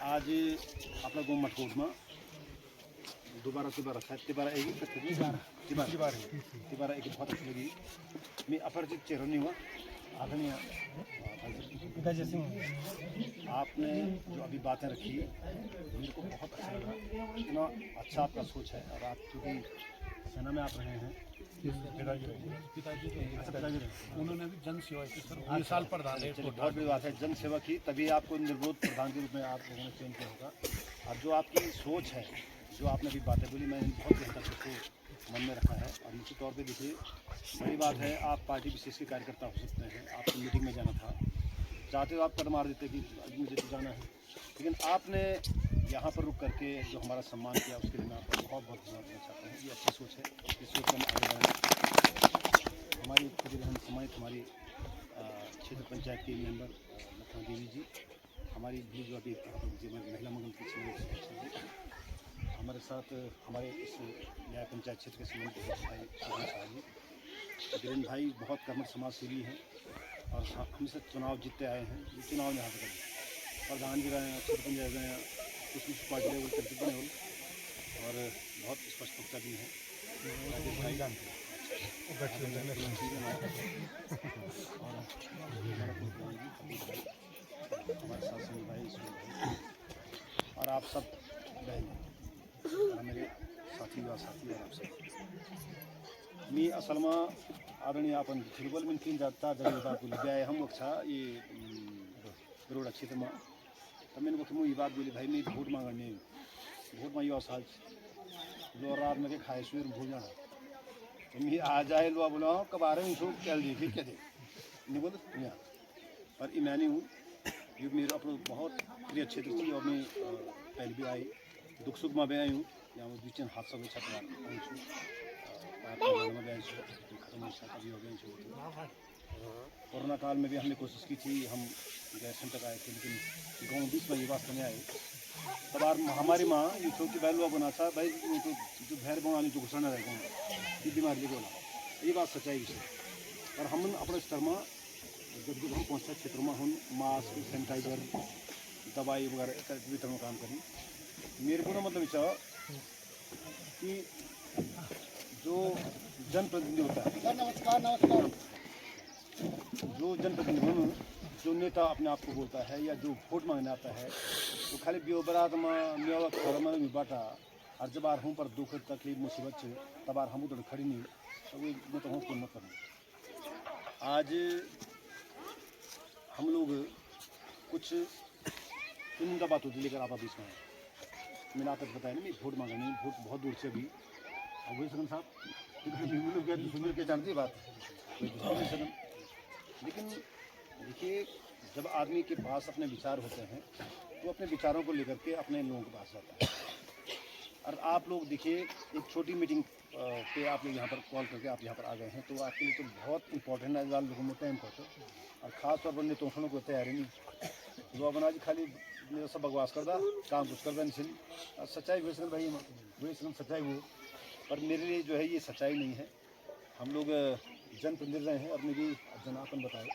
आज आपला गो मटकोट में दोबारा तिबारा एक तिबारा एक बहुत अच्छी लगी। मैं अपरिचित चेहरा नहीं हुआ आदरणीय आपने जो अभी बातें रखी मेरे को बहुत अच्छा लगा। इतना अच्छा आपका सोच है और आप चूँकि सेना में आप रहे हैं। पिताजी उन्होंने भी जन सेवा की सर 20 साल प्रधान है। बहुत बड़ी बात है, जन सेवा की, तभी आपको निर्बोध प्रधान के रूप में आप लोगों ने चयन किया होगा। और जो आपकी सोच है, जो आपने अभी बातें बोली, मैंने बहुत गहनता से उसको मन में रखा है। और निश्चित तौर पे देखिए बड़ी बात है, आप पार्टी विशेष के कार्यकर्ता हो सकते हैं। आपको मीटिंग में जाना था, चाहते हो आप कर मार देते कि मुझे तो जाना है, लेकिन आपने यहाँ पर रुक करके जो हमारा सम्मान किया उसके लिए मैं आपका बहुत बहुत धन्यवाद देना चाहता हूँ। ये अच्छी सोच है, इस सोच में आगे बढ़ाएं। हमारी खुदी बहन सम्मानित हमारी क्षेत्र पंचायत के मेंबर लखन देवी जी, हमारी भी जो अभी महिला मंगल की सम्मानित जी, हमारे साथ हमारे इस न्याय पंचायत क्षेत्र के सम्मानित भाई साहब जी, वीरेंद्र भाई बहुत कर्मठ समाजसेवी हैं और हमसे चुनाव जीतते आए हैं। ये चुनाव में हासिल करें, प्रधान जी रहे हैं, क्षेत्र पंचायत रहे हैं, कुछ पार्टी लेवल करके बने हुए और बहुत स्पष्टता भी है। राजेश भाई जानते हैं हमारे साथ संजय भाई और आप सब बहन और मेरे साथी और आप सब मी असल में आदरणीय आपण थिरुबल में तीन जाता जगह बात बोली गया हम अच्छा ये रोड क्षेत्र में तो मैंने वो ये बात बोली भाई मैं वोट मांगने वोट मांगी और साल लो रात में के खाए सुर भूल जाना तो मैं आ जाए लो बोला कब आ रहे हैं क्या देखिए क्या दे नहीं बोल यहाँ पर मैं हूँ ये मेरा अपना बहुत प्रिय क्षेत्र थी और मैं पहले भी आई दुख सुख में भी आई हूँ यहाँ बीच हादसा भी छपा कभी हो गए। कोरोना काल में भी हमने कोशिश की थी, हम गैस सेंटर आए थे, लेकिन गाँव बीच में ये बात नहीं आई। तब हमारी माँ ये छोटी बहन हुआ बना था भाई तो जो भैर गाँव आने जो घुसाना रहे गाँव ये बीमारी बोला ये बात सच्चाई विषय और हम अपने स्तर में जब हम पहुँचते क्षेत्रों में हम मास्क सैनिटाइजर दवाई वगैरह वितरण काम करें। मेरे को ना मतलब विचार कि जो जनप्रतिनिधि होता है नमस्कार जो जनप्रतिनिधि जो नेता अपने आप को बोलता है या जो वोट मांगने आता है तो खाली बियो बरात में मेवा खरमा में बाटा और जब बार हम पर दुख तकलीफ मुसीबत से तब हम उधर खड़ी नहीं तो वो तो हम मत करना। आज हम लोग कुछ चुनिंदा बात होती लेकर आप बीच में मैंने आप तक बताया ना मैं वोट मांगा नहीं वोट बहुत दूर से भी और वही सदन साहब सुन के जानती बात सदन। लेकिन देखिए जब आदमी के पास अपने विचार होते हैं तो अपने विचारों को लेकर के अपने लोगों के पास जाता है। और आप लोग देखिए एक छोटी मीटिंग पे आप लोग यहाँ पर कॉल करके आप यहाँ पर आ गए हैं तो आपके लिए तो बहुत इंपॉर्टेंट है लोगों में टाइम को और ख़ास तौर पर नेतों को तैयारी नहीं वो बना जी खाली मेरा सब बकवास कर दा काम कुछ कर दा नहीं सच्चाई वैसे भाई वही सच्चाई वो पर मेरे लिए जो है ये सच्चाई नहीं है। हम लोग जनप्रतिनिधि रहे हैं और मेरी जनापन बताए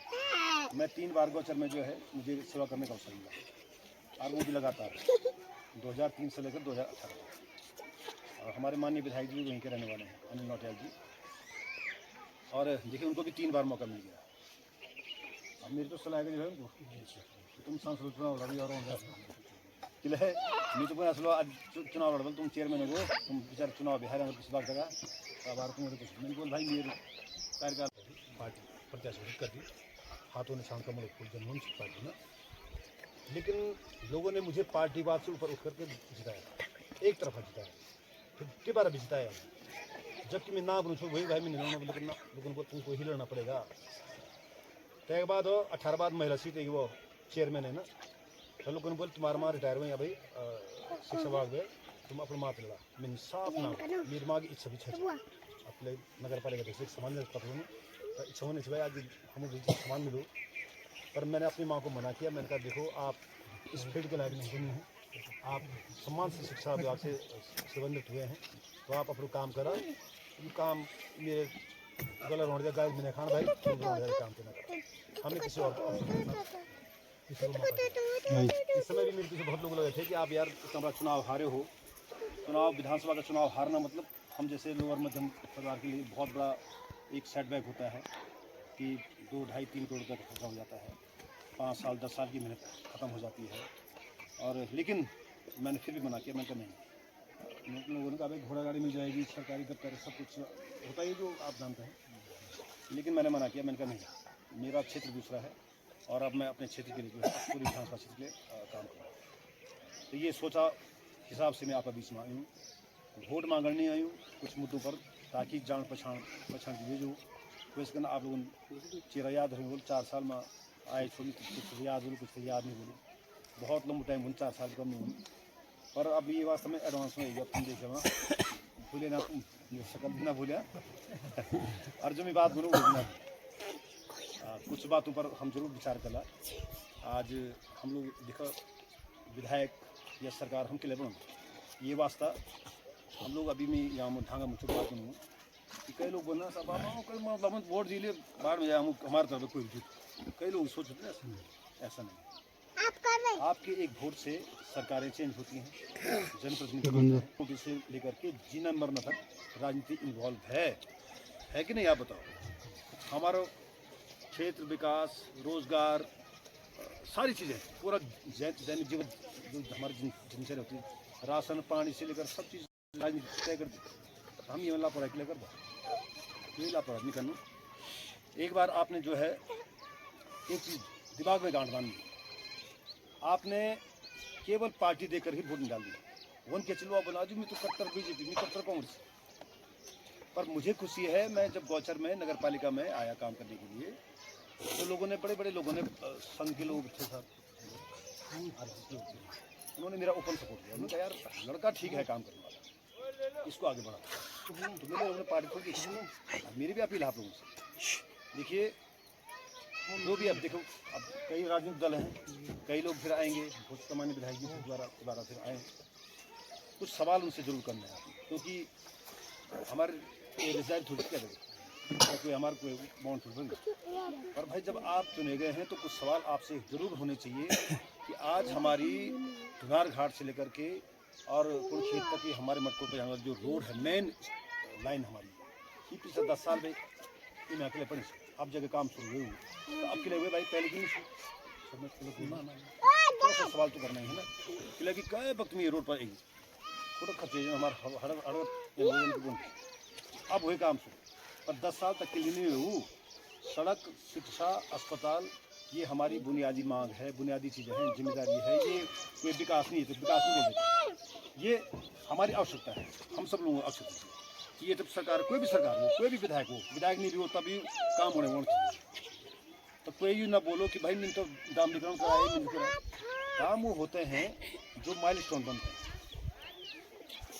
मैं 3 बार गोचर में जो है मुझे सेवा करने का अवसर मिला और वो भी लगातार 2003 से लेकर 2018 और हमारे माननीय विधायक जी भी वहीं के रहने वाले हैं अनिल नौटियाल जी और देखिए उनको भी 3 बार मौका मिल गया। अब मेरी तो सलाह जो है उनको तुम सांसद चुनाव लड़ी और किले है मैं तो असलो चुनाव लड़बल तुम चेयरमैन हो तुम बेचार चुनाव बिहार अगर किसी बात जगह अब तुम कुछ मैंने बोल भाई मेरे कार्यकाल पार्टी प्रत्याशी कर दी हाथों ने शाम का मुल्क फूल जनमंच पार्टी ना लेकिन लोगों ने मुझे पार्टीवाद से ऊपर उठ करके जिताया एक तरफा जिताया फिर दोबारा भी जिताया जबकि मैं ना बनूँ वही भाई मैं नहीं लड़ना लेकिन लोगों को तुमको ही लड़ना पड़ेगा। तो एक बाद 18 बाद महिला सीट है वो चेयरमैन है ना तो लोगों ने बोले तुम्हारा माँ रिटायर हुई भाई शिक्षा विभाग गए तुम अपना मात लड़ा मैंने साफ ना मेरी माँ की इच्छा भी छे अपने नगर पालिका देख सामान पत्र में तो इच्छा होने से भाई आज हमें सामान मिलो पर मैंने अपनी माँ को मना किया। मैंने कहा देखो आप इस फील्ड के लायक नहीं हैं आप सम्मान से शिक्षा विभाग से संबंधित हुए हैं तो आप अपना काम करा ये काम मेरे गला रोड़ दिया गाय मैंने खाना भाई काम करना हमने किसी और किसी को मौका दिया। इस समय भी मेरे पीछे बहुत लोग लगे थे कि आप यार इतना बड़ा चुनाव हारे हो। चुनाव, विधानसभा का चुनाव हारना मतलब हम जैसे लोअर मध्यम परिवार के लिए बहुत बड़ा एक सेटबैक होता है कि 2, 2.5, 3 करोड़ का खर्चा हो जाता है, 5 साल 10 साल की मेहनत ख़त्म हो जाती है। और लेकिन मैंने फिर भी मना किया, मैंने कहा नहीं, लोगों ने कहा भाई घोड़ा गाड़ी मिल जाएगी, सरकारी दफ्तर सब कुछ होता है जो आप जानते हैं। लेकिन मैंने मना किया, मैंने कहा नहीं, मेरा क्षेत्र दूसरा है और अब मैं अपने क्षेत्र के लिए पूरी विधानसभा क्षेत्र के लिए काम करूँगा। तो ये सोचा हिसाब से मैं आपका बीच में आई हूँ, वोट मांगने नहीं आई हूँ, कुछ मुद्दों पर, ताकि जान पहचान की जो वैसे करना आप लोगों ने चेहरा याद रहे बोल 4 साल में आए छोड़ी, कुछ याद बोलूँ, कुछ याद नहीं बोलूँ, बहुत लंबा टाइम बोलूँ, 4 साल कम नहीं बोलूँ। पर अब ये वास्तव में एडवांस में अब तुम देखे वहाँ भूले ना, तुम शकल भी ना भूले और जो मैं बात बोलूँ वो भी ना। कुछ बातों पर हम जरूर विचार करा। आज हम लोग देखो विधायक या सरकार हम के लिए बनो ये वास्ता हम लोग अभी मैं यहाँ ढांगा मुझे बात करूँ कि कई लोग बोलना सब कई मतलब वोट दिए बाहर में जाए हमारे तरफ कोई जीत, कई लोग सोचते हैं ऐसा नहीं। आपके एक वोट से सरकारें चेंज होती हैं, जनप्रतिनिधि से लेकर के जी नंबर तक राजनीति इन्वॉल्व है कि नहीं आप बताओ। हमारा क्षेत्र विकास, रोजगार, सारी चीज़ें पूरा दैनिक जीवन जो हमारी दिनचर्या होती है, राशन पानी से लेकर सब चीज़ राजनीति तय कर। हम ये लापरवाही के लिए कर दो, ये लापरवाही नहीं करना। एक बार आपने जो है एक चीज़ दिमाग में गांठ बांधी, आपने केवल पार्टी देकर ही वोट नहीं डाल दिया। वन के चलो आप बना दी, मैं तो कट्टर बीजेपी, मैं कट्टर कांग्रेस। पर मुझे खुशी है, मैं जब गौचर में नगर पालिका में आया काम करने के लिए तो लोगों ने बड़े लोगों ने संघ के लोग थे साहब, उन्होंने मेरा ओपन सपोर्ट किया। उन्होंने कहा यार लड़का ठीक है काम करने वाला, इसको आगे बढ़ा। तो मेरे लोगों ने पार्टी छोड़ दी। मेरी भी अपील आप लोगों से, देखिए जो भी अब देखो, अब कई राजनीतिक दल हैं, कई लोग फिर आएंगे बहुत सामान्य विधायक जी दोबारा फिर आए, कुछ सवाल उनसे जरूर करना है, क्योंकि हमारे रिजाइल थोड़ी क्या करें, कोई हमारे कोई बाउंड थोड़ी। पर भाई जब आप चुने गए हैं तो कुछ सवाल आपसे जरूर होने चाहिए कि आज हमारी धुनार घाट से लेकर के और कुरुक्षेत्र तक की हमारे मटकों पर जाने वाली जो रोड है, मेन लाइन हमारी, ये पिछले 10 साल में इन अकेले पड़े अब जगह काम शुरू हुए, तो अब के लिए हुए भाई पहले की नहीं सवाल तो करना ही है ना, किले की कई वक्त में ये रोड पर आएगी थोड़ा खर्चे हमारे अब वही काम शुरू। पर 10 साल तक के लिए नहीं हुई। सड़क, शिक्षा, अस्पताल ये हमारी बुनियादी मांग है, बुनियादी चीज़ें हैं, जिम्मेदारी है। ये कोई विकास नहीं है तो विकास नहीं बोल देते, ये हमारी आवश्यकता है, हम सब लोगों की आवश्यकता है। ये जब सरकार, कोई भी सरकार हो, कोई भी विधायक हो, विधायक नहीं भी हो तभी काम होने चाहिए। तो कोई यूँ ना बोलो कि भाई मैंने तो दाम वितरण कराए, काम वो होते हैं जो माइलस्टोन बनते हैं।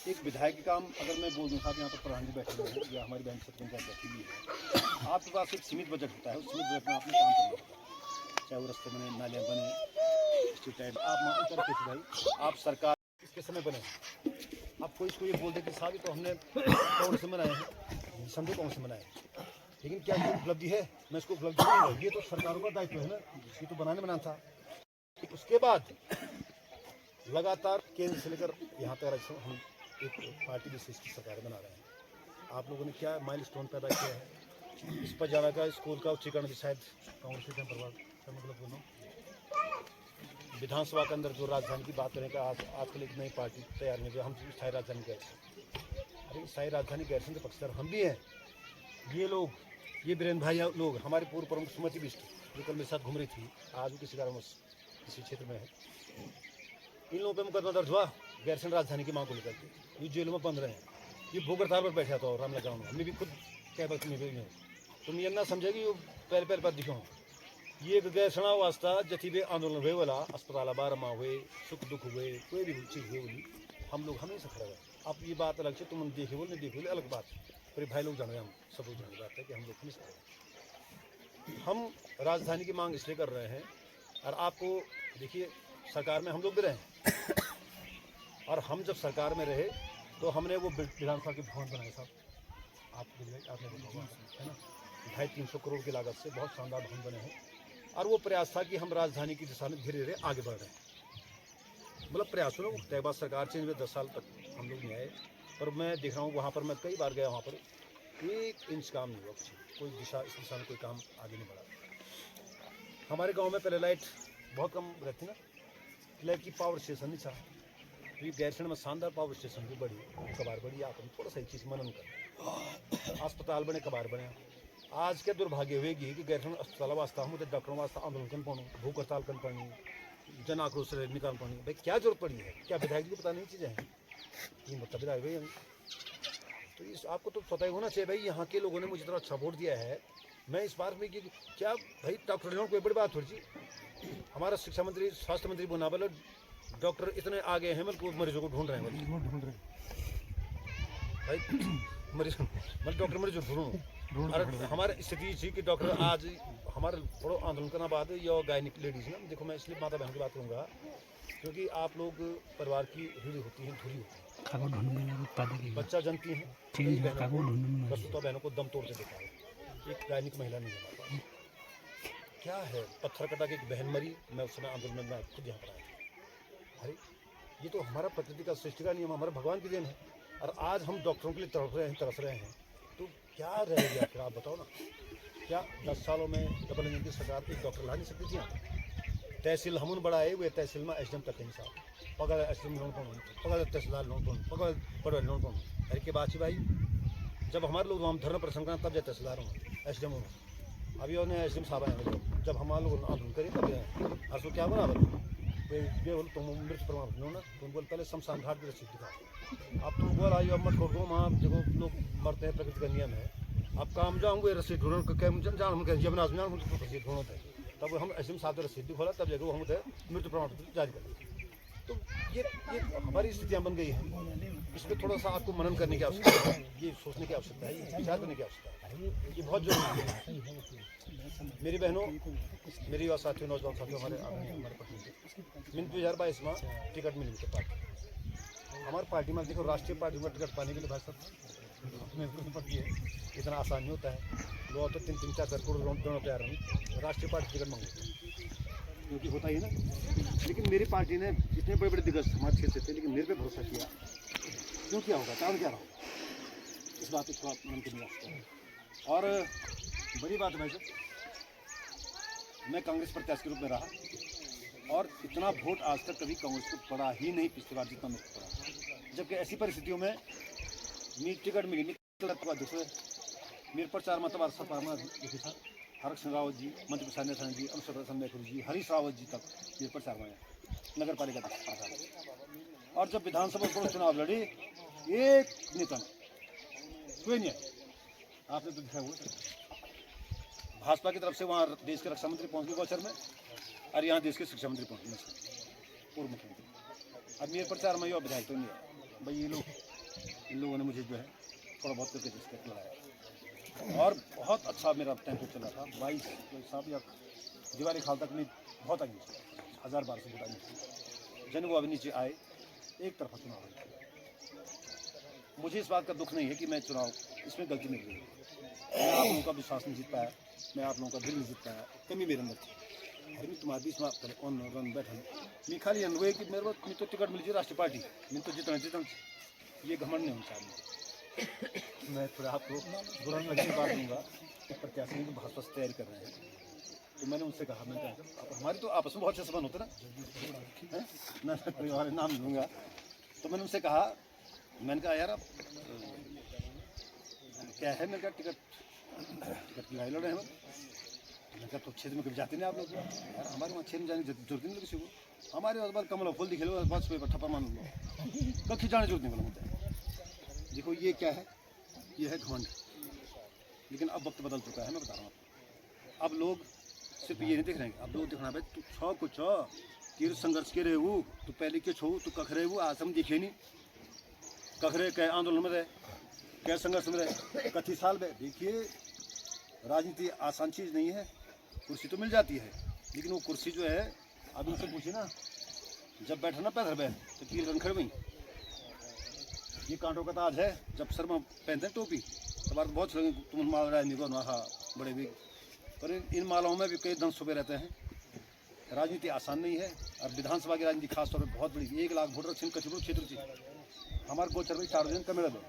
एक विधायक के काम अगर मैं बोल दूँ साहब, यहाँ पर प्रधान जी बैठे हुए हैं या हमारी बहन सरपंच बैठी हुई है, आपके पास एक सीमित बजट होता है, उस सीमित बजट में आपने काम करना होता है, चाहे वो रास्ते बने, नालियाँ बने, स्ट्रीट लाइट आप करके भाई आप सरकार इसके समय बने। आप कोई इसको ये बोल दे कि साहब तो हमने कौन से बनाए हैं, समझो कौन से बनाए, लेकिन क्या ये उपलब्धि है, मैं इसको उपलब्धि नहीं है, ये तो सरकारों का दायित्व है ना, ये तो बनाना था। उसके बाद लगातार केंद्र से लेकर यहाँ तक हम एक पार्टी विशेष की सरकार बना रहे हैं। आप लोगों ने क्या माइलस्टोन पैदा किया है, इस पर जाना का स्कूल का उच्चीकरण भी शायद कांग्रेस के मतलब बोलो। विधानसभा के अंदर जो राजधानी की बात करें कि आजकल एक नई पार्टी तैयार नहीं हुई, हम स्थायी राजधानी गैरसन, अरे स्थायी राजधानी गैरसन के पक्षधर हम भी हैं। ये लोग, ये वीरेंद्र भाई लोग, हमारे पूर्व प्रमुख सुमति बिष्ट जो कल मेरे साथ घूम रही थी, आज भी किसी कारणवश किसी क्षेत्र में है, इन लोगों पर मुकदमा दर्ज हुआ गैरसन राजधानी की मांग को लेकर के, ये जेलों में बंद रहे हैं। ये भूख हड़ताल पर बैठा था रामला गाँव में, हमने भी खुद कह वक्त में भी तुम ये ना समझेगी पहले पर दिखो। ये एक गैरसना वास्ता जथी भी आंदोलन हुए वाला, अस्पताल बारमा हुए, सुख दुख हुए, कोई भी चीज़ हुई बोली, हम लोग हमें सफर है। अब ये बात अलग से तुम देखे बोल नहीं देखे बोले अलग बात, फिर भाई लोग जाने, हम सब लोग जाने बात है कि हम लोग हमें सफर। हम राजधानी की मांग इसलिए कर रहे हैं, और आपको देखिए सरकार में हम लोग भी रहे, और हम जब सरकार में रहे तो हमने वो विधानसभा के भवन बनाए साहब, आपने देखा है ना, 250-300 करोड़ की लागत से बहुत शानदार भवन बने हैं। और वो प्रयास था कि हम राजधानी की दिशा में धीरे धीरे आगे बढ़ रहे हैं। मतलब प्रयास सुनो, तय बात सरकार चेंज हुए 10 साल तक हम लोग नहीं आए, पर मैं देख रहा हूँ वहाँ पर मैं कई बार गया, वहाँ पर 1 इंच काम नहीं हुआ, कोई दिशा इस दिशा में कोई काम आगे नहीं बढ़ा। हमारे गांव में पहले लाइट बहुत कम रहती ना, लाइट की पावर स्टेशन नहीं था, ये गैरसैंण में शानदार पावर स्टेशन भी बड़ी कबार बड़ी, आप थोड़ा सा चीज़ मनन कर, अस्पताल बने कबार बने। आज क्या दुर्भाग्य हुएगी कि गैरसैंण अस्पताल वास्ता हम डॉक्टरों वास्ता आंदोलन कर पाऊँ, भूख हड़ताल कर पानी, जन आक्रोश रैली निकाल पानी, भाई क्या जरूरत पड़ी है? क्या विधायक जी को पता नहीं चीज़ें हैं? ये मतलब विधायक भाई तो इस आपको तो पता ही होना चाहिए भाई, यहाँ के लोगों ने मुझे इतना अच्छा वोट दिया है। मैं इस बात में कि क्या भाई डॉक्टर लोगों को बड़ी बात थोड़ी सी, हमारा शिक्षा मंत्री स्वास्थ्य मंत्री बोना बोले डॉक्टर इतने आगे हैं, मतलब मरीजों को ढूंढ रहे हैं भाई मरीज, मतलब डॉक्टर मरीजों ढूंढूँ। और हमारी स्थिति थी कि डॉक्टर आज हमारे थोड़ा आंदोलन करने बाद या गायनिक लेडीज़ ना, देखो मैं इसलिए माता बहन की बात करूँगा क्योंकि आप लोग परिवार की रीढ़ होती हैं, धुरी होती है, बच्चा जनती है, प्रस्तुता बहनों को दम तोड़ के देखा है, एक गायनिक महिला नहीं है हमारे पास। क्या है, पत्थर कटा के एक बहन मरी, मैं उस समय आंदोलन में खुद यहाँ पर आया था। अरे ये तो हमारा प्रकृति का सृष्टि का नियम, हमारे भगवान की देन है, और आज हम डॉक्टरों के लिए तरस रहे हैं, तो क्या रह गया फिर आप बताओ ना? क्या 10 सालों में डबल इंजन की सरकार एक डॉक्टर ला नहीं सकती थी? यहाँ तहसील हमन बढ़ाए हुए, तहसील में SDM तक नहीं साहब पकड़ SDM लोन पाऊँ, पकड़ तहसीलदार लोन पाऊँ, पकड़ पड़वा लोन पाऊँ। अरे के बात भाई, जब हमारे लोग हम धरना प्रदर्शन करें तब जाए तहसीलदार हों, SDM हों। अभी उन्हें SDM साहब आए, जब हमारे लोग आंदोलन करें तब जाए, और क्या बना बोल तुम मृत्यु प्रमाण लो ना, तुम बोल पहले शमशान घाट की रसीद दिखाओ। अब तुम बोल आई अब मत छोड़ दो, वहाँ देखो लोग मरते हैं, प्रकृति का नियम है। अब काम जाऊँगे रसीद ढूंढो, जान हम जब नाज जान रसीद ढूंढो थे, तब हम SDM साहब से रसीद खोला, तब जगह हम मृत्यु प्रमाण पत्र जारी कर। तो ये हमारी स्थितियाँ बन गई हैं, इस पर थोड़ा सा आपको मनन करने की आवश्यकता है, ये सोचने की आवश्यकता है, ये विचार करने की आवश्यकता है, ये बहुत जरूरी है। मेरी बहनों, मेरी और साथियों, नौजवान साथियों, हमारे पत्नी मिन 2022 में टिकट मिली के पार्टी, हमारी पार्टी में देखो राष्ट्रीय पार्टी में टिकट पाने के लिए भाई साहब पड़ती है, इतना आसान नहीं होता है। लोग तो 3-4 करोड़ दोनों तैयार हैं, राष्ट्रीय पार्टी टिकट मांगते हैं, क्योंकि होता ही ना। लेकिन मेरी पार्टी ने इतने बड़े बड़े दिग्गज समाज क्षेत्र से थे, लेकिन मेरे पे भरोसा किया, क्यों किया होगा, कारण क्या रहा होगा, इस बात पर थोड़ा मन करने लगता है। और बड़ी बात भाई साहब, मैं कांग्रेस प्रत्याशी के रूप में रहा और इतना वोट आज तक कभी कांग्रेस को पड़ा ही नहीं, पिछली बार जितना मुझे पड़ा। जबकि ऐसी परिस्थितियों में मेरी टिकट मिली, मेरे प्रचार मतबार सपा लिखी था, हरक रावत जी, मंत्री प्रसाद नेथानी जी, अनुसर मैखुरी जी, हरीश रावत जी तक मेरे प्रचार में नगर पालिका तक। और जब विधानसभा को चुनाव लड़ी, एक नेता कोई नहीं है, आपने तो देखा हुआ भाजपा की तरफ से वहाँ देश के रक्षा मंत्री पहुँच गए गोचर में, और यहाँ देश के शिक्षा मंत्री पहुँच गए, पूर्व मुख्यमंत्री। अब मेरे प्रचार में विधायक तो नहीं है भाई, इन लोगों ने मुझे जो है थोड़ा बहुत करके जिसके लगाया, और बहुत अच्छा मेरा टेम्पो चला था। 22 साहब या दिवाली खाल तक में बहुत आगे 1000-1200 फुट आगे जन वो अभी नीचे आए, एक तरफा चुनाव है। मुझे इस बात का दुख नहीं है कि मैं चुनाव इसमें गलती नहीं हुई, मैं आप लोगों का विश्वास नहीं जीत पाया, मैं आप लोगों का दिल नहीं जीत पाया, कमी मेरे अंदर थी। अरे मैं तुम्हारे बीच में पहले ऑन रन बैठा, मैं खाली अनुभव कि मेरे को तो टिकट मिली राष्ट्रीय पार्टी, मैं तो जितना ये घमंड नहीं होना चाहिए। मैं थोड़ा आपको बुरा लगने की बात दूँगा, प्रत्याशी तो भाजपा से तैयारी कर रहे हैं, तो मैंने उनसे कहा, मैंने कहा हमारी तो आपस में बहुत अच्छे संबंध होते ना, परिवार नाम लूँगा, तो मैंने उनसे कहा, मैंने कहा यार आप क्या है, मैंने कहा टिकट की लड़ाई लड़ रहे हैं, मैंने कहा तो क्षेत्र में कभी जाते नहीं आप लोग, यार हमारे वहाँ क्षेत्र में जाने की जरूरत नहीं किसी को, हमारे पास बार कमल फूल दिखे लो, बस ठप्पा मान लो, कभी जाने जरूरत नहीं बोला। देखो ये क्या है, ये है घमंड। लेकिन अब वक्त बदल चुका है, मैं बता रहा हूँ आपको। अब लोग सिर्फ ये नहीं देख रहे हैं, अब लोग देखना भाई तू छो कुछ तीर संघर्ष के रहे वो, तू पहले के छो तू कख रहे वो, आज हम दिखे नहीं कखरे कै आंदोलन में रहे, कै संघर्ष में रहे, कथी साल में। देखिए राजनीति आसान चीज़ नहीं है, कुर्सी तो मिल जाती है, लेकिन वो कुर्सी जो है, अब उनसे पूछे ना, जब बैठा ना पैदल पे तो तीर रंखड़ में, ये कांटों का ताज है, जब सर में पहनते हैं टोपी, तो बात बहुत तुम राजनीति को हाँ बड़े भी पर इन मालाओं में भी कई दंश छुपे रहते हैं। राजनीति आसान नहीं है और विधानसभा की राजनीति खासतौर पर बहुत बड़ी। 1 लाख वोटर छिन कचबो क्षेत्र से हमारे गोचर में 4 दिन कमेड़ा दो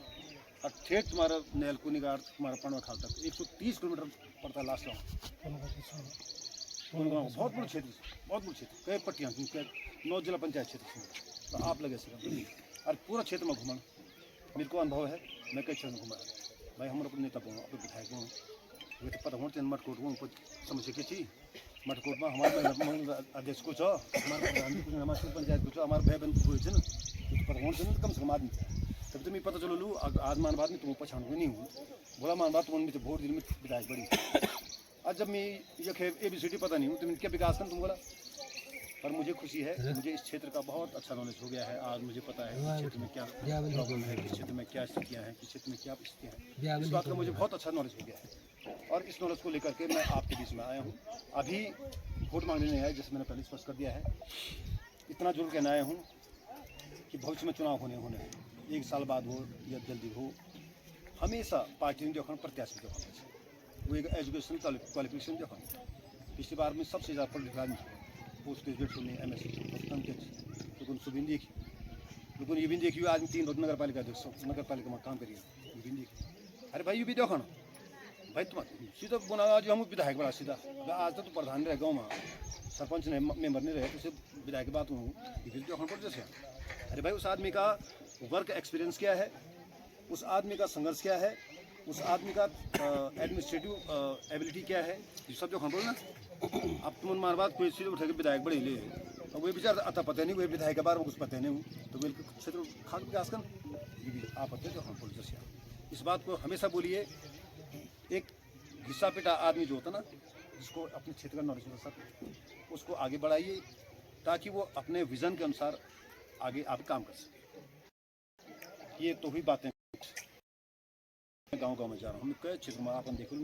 और ठेठ तुम्हारा नेल को निगार तुम्हारा पनवा खाल तक 130 किलोमीटर पड़ता है लास्ट गाँव। बहुत बड़ा क्षेत्र, बहुत बड़ा क्षेत्र, कई पट्टियाँ 9 जिला पंचायत क्षेत्र से। तो आप लगे सर और पूरा क्षेत्र में घूमना मेरे को अनुभव है। मैं कई क्षेत्र में घूमा भाई। हमारे अपने नेता बोलो अपने विधायक बोलो वे तो पता होना मटकोट को कुछ समस्या की थी। मटकोट में हमारे अध्यक्ष कुछ हो हमारे पंचायत कुछ हमारे भाई बहन को तो पता होना चाहिए कम से कम आदमी तब तो मैं पता चलो लूँ आज मान बात में तुम पछाण को नहीं हूँ बोला मान बात तुमने वोट दिल में विधायक बड़ी। आज जब मैं ये ABCD पता नहीं हूँ तो मैं क्या विकास कर तुम बोला। पर मुझे खुशी है, मुझे इस क्षेत्र का बहुत अच्छा नॉलेज हो गया है। आज मुझे पता है कि क्षेत्र में क्या प्रॉब्लम है, किस क्षेत्र में क्या स्थितियाँ हैं, किस क्षेत्र में क्या स्थितियाँ हैं। इस बात का मुझे बहुत अच्छा नॉलेज हो गया है और इस नॉलेज को लेकर के मैं आपके बीच में आया हूँ। अभी वोट मांगने नहीं आया, जैसे मैंने पहले स्पष्ट कर दिया है। इतना जरूर कहना आया हूँ कि भविष्य में चुनाव होने 1 साल बाद हो या जल्दी हो, हमेशा पार्टी ने जो प्रत्याशी जो वो एक एजुकेशन क्वालिफिकेशन जो पिछली बार में सबसे ज़्यादा पढ़ लिखा पोस्ट ग्रेजुएट होने MSc लेकिन सुबिन देखी लेकिन ये भी देखिए आज 3 नगर पालिका अध्यक्ष नगर पालिका में काम करिए ये भी देखिए। अरे भाई ये भी देखो ना भाई तुम सीधा बुना आज हम विधायक बड़ा सीधा आज तो प्रधान रहे गाँव में सरपंच ने मेंबर नहीं रहे तो सिर्फ विधायक की बात हूँ ये भी देखना पड़ जैसे। अरे भाई उस आदमी का वर्क एक्सपीरियंस क्या है, उस आदमी का संघर्ष क्या है, उस आदमी का एडमिनिस्ट्रेटिव एबिलिटी क्या है, ये सब जो हम बोल ना। अब तुम मार बात कोई चीज़ उठे के विधायक बड़े ले और वही बेचारा आता पता नहीं, वही विधायक के बारे में कुछ पता नहीं तो वे क्षेत्र खाद विकास कर ये भी आप पता है जो हम बोल जैसे। इस बात को हमेशा बोलिए। एक घिस्सा पिटा आदमी जो होता ना जिसको अपने क्षेत्र का नॉलेज होता सर उसको आगे बढ़ाइए ताकि वो अपने विज़न के अनुसार आगे आप काम कर सकें। ये तो ही बातें गांव-गांव में जा रहा हूँ। कई क्षेत्र में आप देखो